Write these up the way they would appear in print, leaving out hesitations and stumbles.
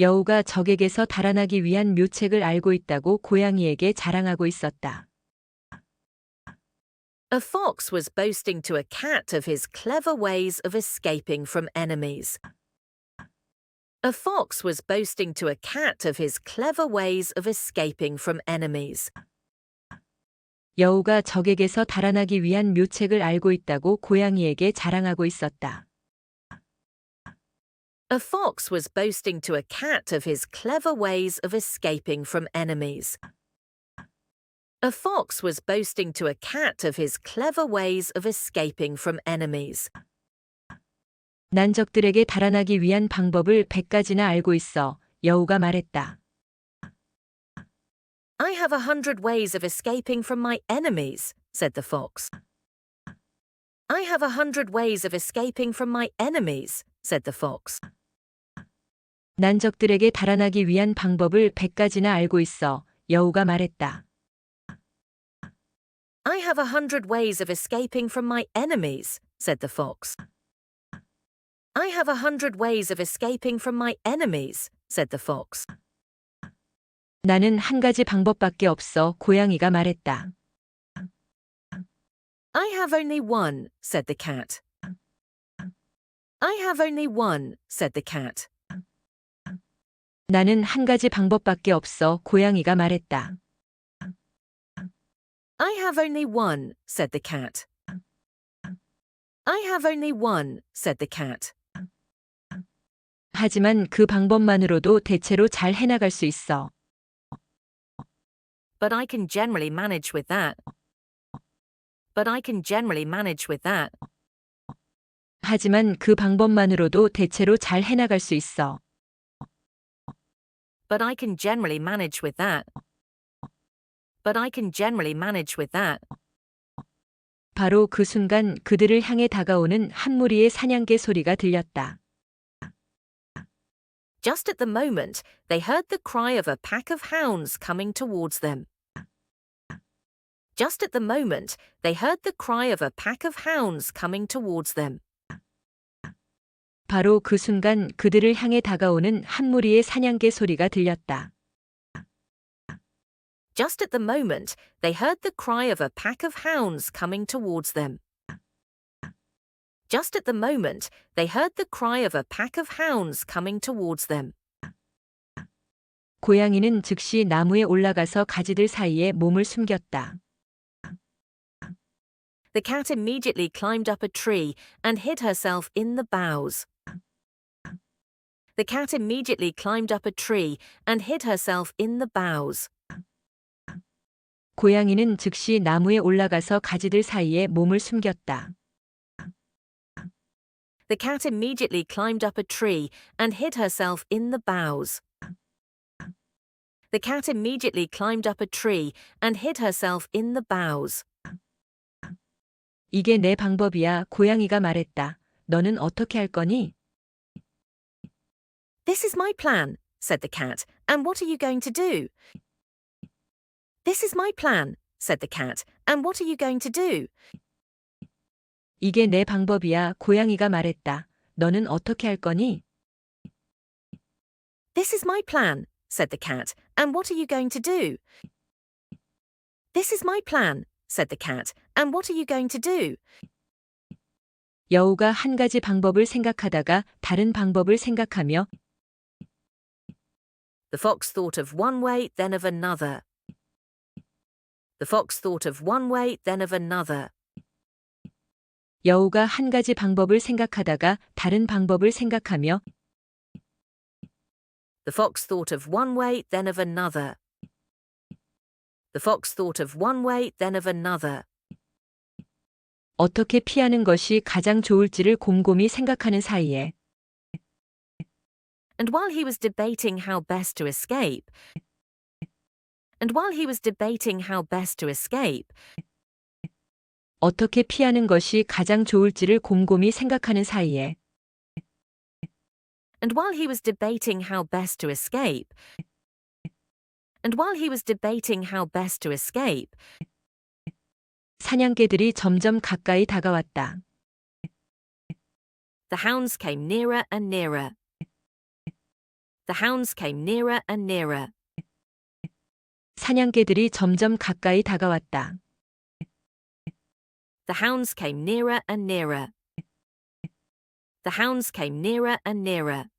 여우가 적에게서 달아나기 위한 묘책을 알고 있다고 고양이에게 자랑하고 있었다. A fox was boasting to a cat of his clever ways of escaping from enemies. A fox was boasting to a cat of his clever ways of escaping from enemies. 여우가 적에게서 달아나기 위한 묘책을 알고 있다고 고양이에게 자랑하고 있었다. A fox was boasting to a cat of his clever ways of escaping from enemies. A fox was boasting to a cat of his clever ways of escaping from enemies. 난 적들에게 달아나기 위한 방법을 100가지나 알고 있어. 여우가 말했다. I have 100 ways of escaping from my enemies, said the fox. I have 100 ways of escaping from my enemies, said the fox. 난 적들에게 달아나기 위한 방법을 100가지나 알고 있어. 여우가 말했다. I have 100 ways of escaping from my enemies, said the fox. I have 100 ways of escaping from my enemies, said the fox. 나는 한 가지 방법밖에 없어. 고양이가 말했다. I have only one, said the cat. I have only one, said the cat. 나는 한 가지 방법밖에 없어. 고양이가 말했다. I have only one, said the cat. I have only one, said the cat. 하지만 그 방법만으로도 대체로 잘 해나갈 수 있어. But I can generally manage with that. But I can generally manage with that. 하지만 그 방법만으로도 대체로 잘 해나갈 수 있어. But I can generally manage with that. But I can generally manage with that. 바로 그 순간 그들을 향해 다가오는 한 무리의 사냥개 소리가 들렸다. Just at the moment, they heard the cry of a pack of hounds coming towards them. Just at the moment, they heard the cry of a pack of hounds coming towards them. 바로 그 순간 그들을 향해 다가오는 한 무리의 사냥개 소리가 들렸다. Just at the moment, they heard the cry of a pack of hounds coming towards them. Just at the moment, they heard the cry of a pack of hounds coming towards them. 고양이는 즉시 나무에 올라가서 가지들 사이에 몸을 숨겼다. The cat immediately climbed up a tree and hid herself in the boughs. The cat immediately climbed up a tree and hid herself in the boughs. 고양이는 즉시 나무에 올라가서 가지들 사이에 몸을 숨겼다. The cat immediately climbed up a tree and hid herself in the boughs. The cat immediately climbed up a tree and hid herself in the boughs. 이게 내 방법이야. 고양이가 말했다. 너는 어떻게 할 거니? This is my plan, said the cat, and what are you going to do? This is my plan, said the cat, and what are you going to do? 이게 내 방법이야. 고양이가 말했다. 너는 어떻게 할 거니? This is my plan, said the cat, and what are you going to do? This is my plan, said the cat, and what are you going to do? 여우가 한 가지 방법을 생각하다가 다른 방법을 생각하며 The fox thought of one way, then of another. The fox thought of one way, then of another. 여우가 한 가지 방법을 생각하다가 다른 방법을 생각하며 The fox thought of one way, then of another. The fox thought of one way, then of another. 어떻게 피하는 것이 가장 좋을지를 곰곰이 생각하는 사이에 And while he was debating how best to escape, and while he was debating how best to escape, 어떻게 피하는 것이 가장 좋을지를 곰곰이 생각하는 사이에 and while he was debating how best to escape, and while he was debating how best to escape, 사냥개들이 점점 가까이 다가왔다. the hounds came nearer and nearer. The hounds came nearer and nearer. 사냥개들이 점점 가까이 다가왔다. The hounds came nearer and nearer. The hounds came nearer and nearer.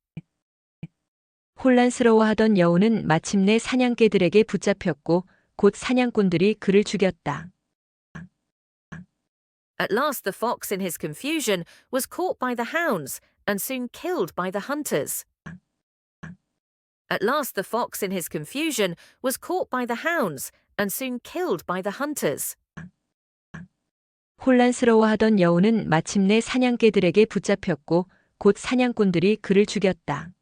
혼란스러워하던 여우는 마침내 사냥개들에게 붙잡혔고 곧 사냥꾼들이 그를 죽였다. At last the fox in his confusion was caught by the hounds and soon killed by the hunters. At last the fox in his confusion was caught by the hounds and soon killed by the hunters. 혼란스러워하던 여우는 마침내 사냥개들에게 붙잡혔고 곧 사냥꾼들이 그를 죽였다.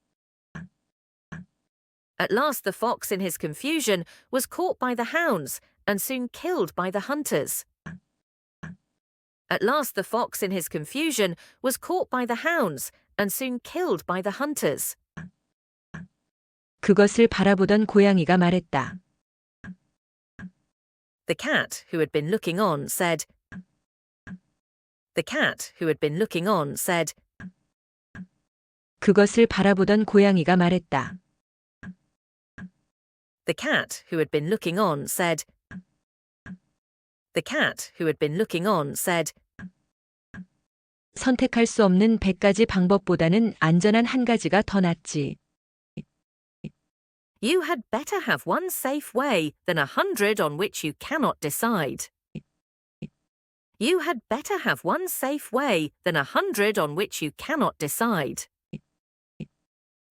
At last the fox in his confusion was caught by the hounds and soon killed by the hunters. At last the fox in his confusion was caught by the hounds and soon killed by the hunters. 그것을 바라보던 고양이가 말했다. The cat, who had been looking on, said, The cat, who had been looking on, said, 그것을 바라보던 고양이가 말했다. The cat, who had been looking on, said, The cat, who had been looking on, said, 선택할 수 없는 100가지 방법보다는 안전한 한 가지가 더 낫지. You had better have one safe way than 100 on which you cannot decide. You had better have one safe way than 100 on which you cannot decide.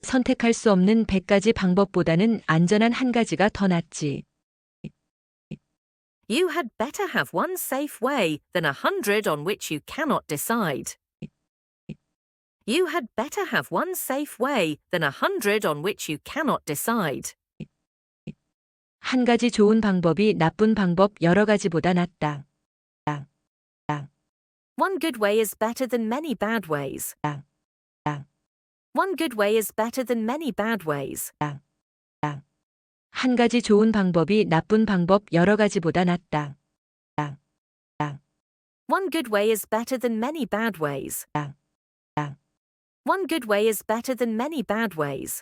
선택할 수 없는 100가지 방법보다는 안전한 한 가지가 더 낫지. You had better have one safe way than 100 on which you cannot decide. You had better have one safe way than 100 on which you cannot decide. 한 가지 좋은 방법이 나쁜 방법 여러 가지보다 낫다. One good way is better than many bad ways. One good way is better than many bad ways. 한 가지 좋은 방법이 나쁜 방법 여러 가지보다 낫다. One good way is better than many bad ways. One good way is better than many bad ways.